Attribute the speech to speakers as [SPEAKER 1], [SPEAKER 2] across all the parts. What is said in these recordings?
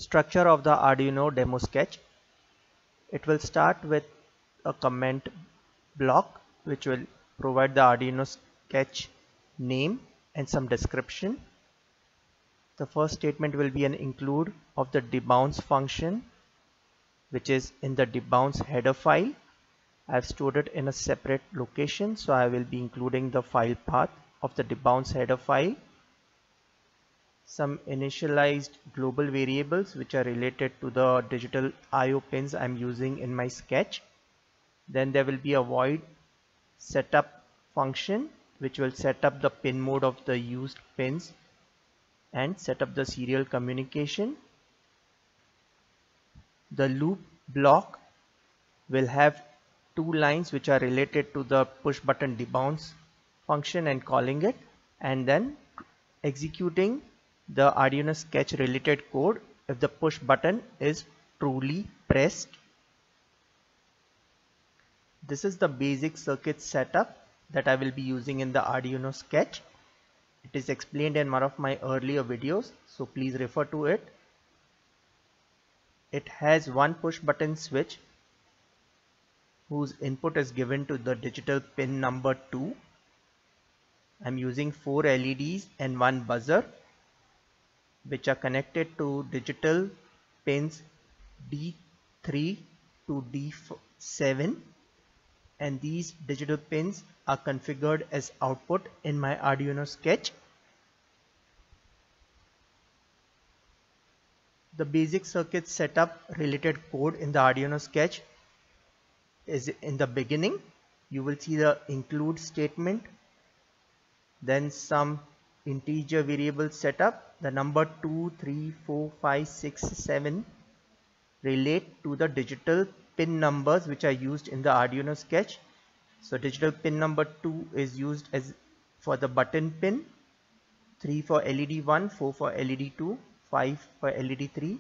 [SPEAKER 1] Structure of the Arduino demo sketch. It will start with a comment block which will provide the Arduino sketch name and some description. The first statement will be an include of the debounce function, which is in the debounce header file. I have stored it in a separate location, so I will be including the file path of the debounce header file. Some initialized global variables which are related to the digital I/O pins I'm using in my sketch. Then there will be a void setup function which will set up the pin mode of the used pins and set up the serial communication. The loop block will have two lines which are related to the push button debounce function and calling it, and then executing the Arduino sketch related code if the push button is truly pressed. This is the basic circuit setup that I will be using in the Arduino sketch. It is explained in one of my earlier videos, so please refer to it. It has one push button switch whose input is given to the digital pin number 2. I'm using 4 LEDs and one buzzer which are connected to digital pins D3 to D7, and these digital pins are configured as output in my Arduino sketch. The basic circuit setup related code in the Arduino sketch is in the beginning. You will see the include statement, then some integer variable setup. The number 2, 3, 4, 5, 6, 7 relate to the digital pin numbers which are used in the Arduino sketch. So digital pin number 2 is used as for the button pin, 3 for LED 1, 4 for LED 2, 5 for LED 3,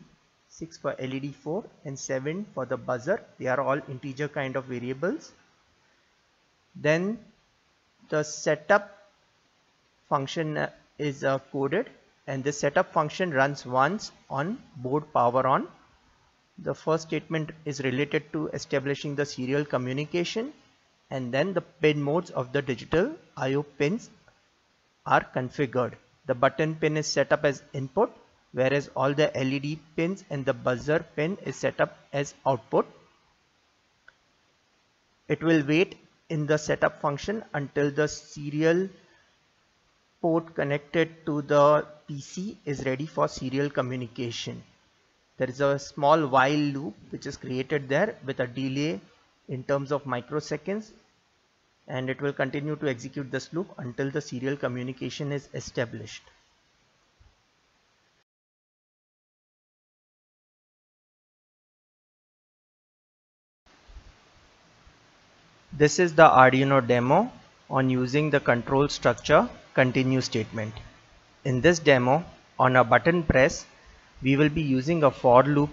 [SPEAKER 1] 6 for LED 4 and 7 for the buzzer. They are all integer kind of variables. Then the setup function is coded, and this setup function runs once on board power on. The first statement is related to establishing the serial communication, and then the pin modes of the digital I/O pins are configured. The button pin is set up as input, whereas all the LED pins and the buzzer pin is set up as output. It will wait in the setup function until the serial port connected to the PC is ready for serial communication. There is a small while loop which is created there with a delay in terms of microseconds, and it will continue to execute this loop until the serial communication is established. This is the Arduino demo on using the control structure continue statement. In this demo, on a button press, we will be using a for loop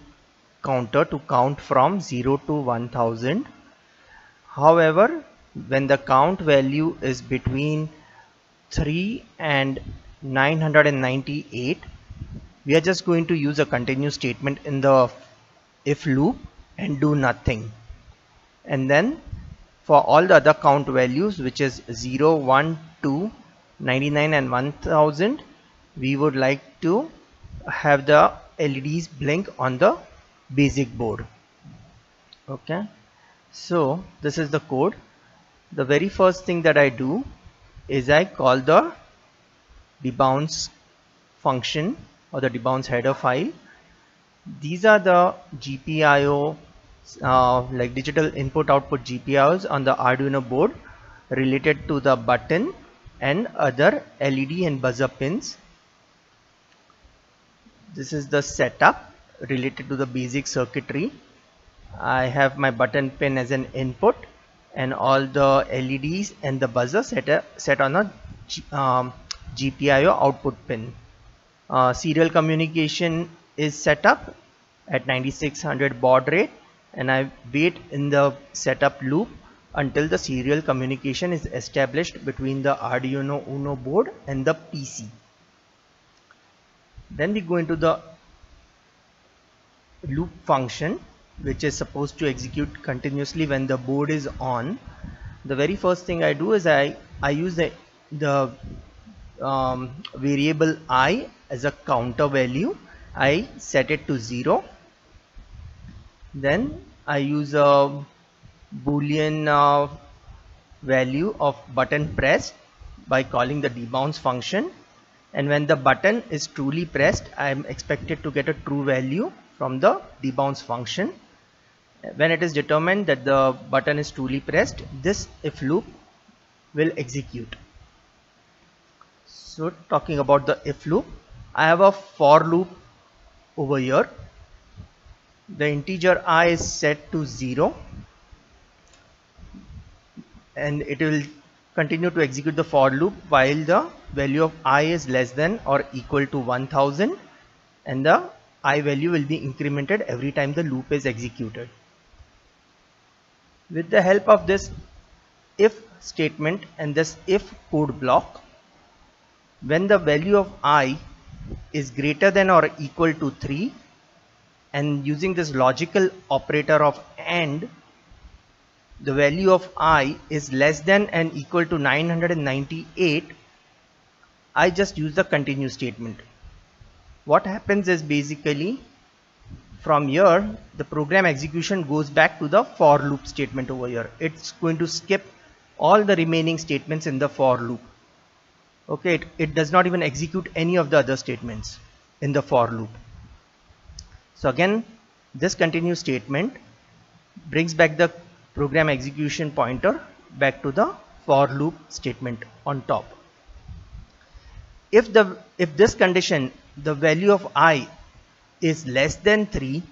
[SPEAKER 1] counter to count from 0 to 1000. However, when the count value is between 3 and 998, we are just going to use a continue statement in the if loop and do nothing. And then for all the other count values, which is 0, 1, 2, 99 and 1000, we would like to have the LEDs blink on the basic board. Okay, so this is the code. The very first thing that I do is I call the debounce function or the debounce header file. These are the GPIO like digital input output GPIOs on the Arduino board related to the button and other LED and buzzer pins. This is the setup related to the basic circuitry. I have my button pin as an input and all the LEDs and the buzzer set on a GPIO output pin. Serial communication is set up at 9600 baud rate, and I wait in the setup loop until the serial communication is established between the Arduino Uno board and the PC. Then we go into the loop function which is supposed to execute continuously when the board is on, the very first thing I do is I use the variable I as a counter value. I set it to 0. Then I use a boolean value of button pressed by calling the debounce function, and when the button is truly pressed, I am expected to get a true value from the debounce function. When it is determined that the button is truly pressed, this if loop will execute. So talking about the if loop, I have a for loop over here. The integer I is set to 0 and it will continue to execute the for loop while the value of I is less than or equal to 1000, and the I value will be incremented every time the loop is executed. With the help of this if statement and this if code block, when the value of I is greater than or equal to 3, and using this logical operator of AND, the value of I is less than and equal to 998, I just use the continue statement. What happens is basically from here the program execution goes back to the for loop statement over here. It's going to skip all the remaining statements in the for loop. Okay, it does not even execute any of the other statements in the for loop. So again, this continue statement brings back the program execution pointer back to the for loop statement on top. If this condition, the value of I is less than 3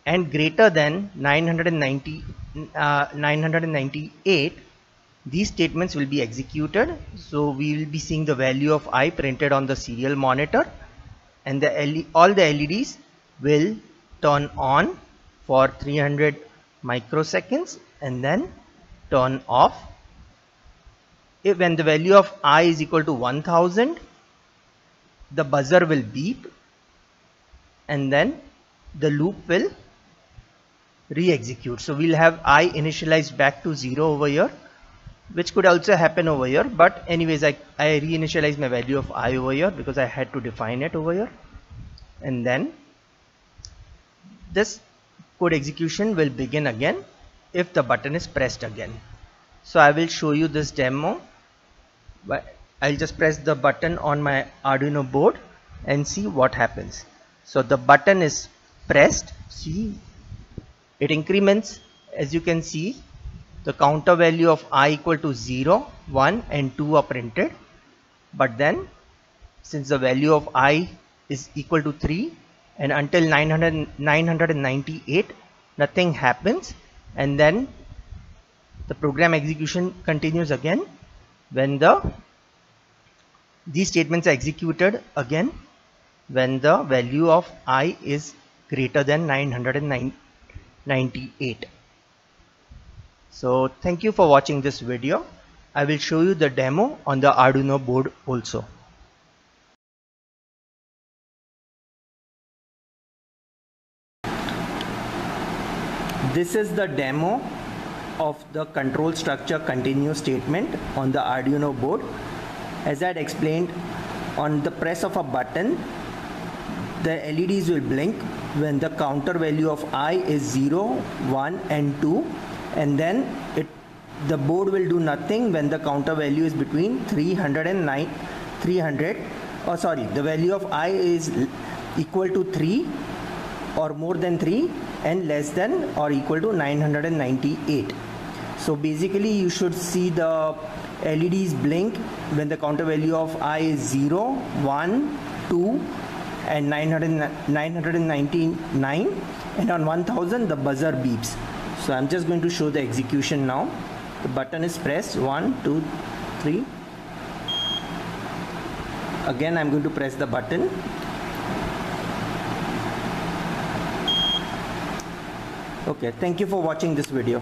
[SPEAKER 1] and greater than 998, these statements will be executed. So we will be seeing the value of I printed on the serial monitor, and all the LEDs will turn on for 300 microseconds and then turn off. When the value of I is equal to 1000, the buzzer will beep and then the loop will re-execute. So we'll have I initialized back to 0 over here, which could also happen over here, but anyways I reinitialize my value of I over here because I had to define it over here, and then this code execution will begin again if the button is pressed again. So I will show you this demo. I'll just press the button on my Arduino board and see what happens. So the button is pressed, see it increments. As you can see, the counter value of I equal to 0, 1 and 2 are printed, but then since the value of I is equal to 3 and until 998 nothing happens, and then the program execution continues again when these statements are executed again when the value of I is greater than 998. So thank you for watching this video. I will show you the demo on the Arduino board also. This is the demo of the control structure continue statement on the Arduino board. As I had explained, on the press of a button, the LEDs will blink when the counter value of I is 0, 1 and 2, and then the board will do nothing when the counter value is between the value of I is equal to 3 or more than 3 and less than or equal to 998. So basically you should see the LEDs blink when the counter value of I is 0, 1, 2 and 999, and on 1000 the buzzer beeps. So I'm just going to show the execution now. The button is pressed, 1, 2, 3. Again I'm going to press the button. Okay, thank you for watching this video.